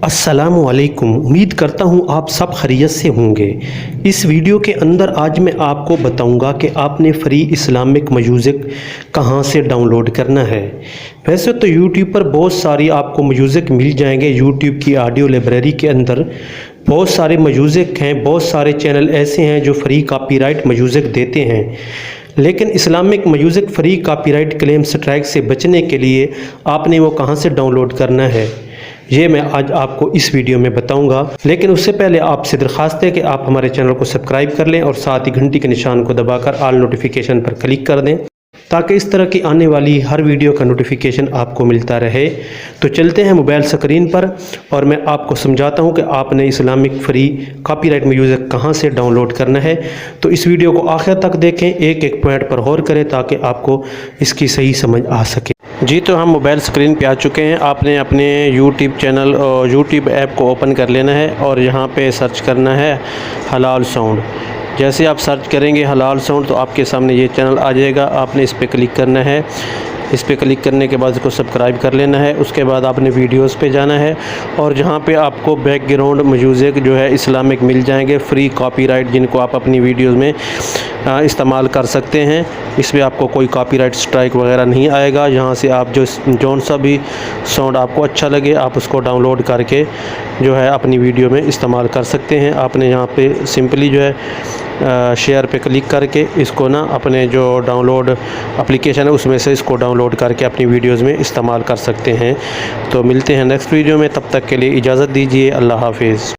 अस्सलाम वालेकुम। उम्मीद करता हूँ आप सब खैरियत से होंगे। इस वीडियो के अंदर आज मैं आपको बताऊंगा कि आपने फ्री इस्लामिक म्यूज़िक कहाँ से डाउनलोड करना है। वैसे तो यूट्यूब पर बहुत सारी आपको म्यूज़िक मिल जाएंगे। यूट्यूब की ऑडियो लाइब्रेरी के अंदर बहुत सारे म्यूज़िक हैं, बहुत सारे चैनल ऐसे हैं जो फ्री कॉपीराइट म्यूज़िक देते हैं। लेकिन Islamic music free copyright claim strike से बचने के लिए आपने वो कहाँ से डाउनलोड करना है, ये मैं आज आपको इस वीडियो में बताऊंगा। लेकिन उससे पहले आपसे दरख्वास्त है कि आप हमारे चैनल को सब्सक्राइब कर लें और साथ ही घंटी के निशान को दबाकर ऑल नोटिफिकेशन पर क्लिक कर दें ताकि इस तरह की आने वाली हर वीडियो का नोटिफिकेशन आपको मिलता रहे। तो चलते हैं मोबाइल स्क्रीन पर और मैं आपको समझाता हूं कि आपने इस्लामिक फ्री कॉपीराइट म्यूज़िक कहां से डाउनलोड करना है। तो इस वीडियो को आखिर तक देखें, एक एक पॉइंट पर गौर करें ताकि आपको इसकी सही समझ आ सके। जी, तो हम मोबाइल स्क्रीन पे आ चुके हैं। आपने अपने यूट्यूब चैनल और यूट्यूब ऐप को ओपन कर लेना है और यहाँ पे सर्च करना है हलाल साउंड। जैसे आप सर्च करेंगे हलाल साउंड तो आपके सामने ये चैनल आ जाएगा। आपने इस पर क्लिक करना है। इस पर क्लिक करने के बाद इसको सब्सक्राइब कर लेना है। उसके बाद आपने वीडियोस पे जाना है और जहाँ पे आपको बैकग्राउंड म्यूज़िक जो है इस्लामिक मिल जाएंगे फ्री कॉपीराइट, जिनको आप अपनी वीडियोस में इस्तेमाल कर सकते हैं। इसमें आपको कोई कॉपीराइट स्ट्राइक वगैरह नहीं आएगा। यहाँ से आप जौन सा भी साउंड आपको अच्छा लगे आप उसको डाउनलोड करके जो है अपनी वीडियो में इस्तेमाल कर सकते हैं। आपने यहाँ पे सिंपली जो है शेयर पे क्लिक करके इसको ना अपने जो डाउनलोड एप्लीकेशन है उसमें से इसको डाउनलोड करके अपनी वीडियोज़ में इस्तेमाल कर सकते हैं। तो मिलते हैं नेक्स्ट वीडियो में, तब तक के लिए इजाज़त दीजिए। अल्लाह हाफिज़।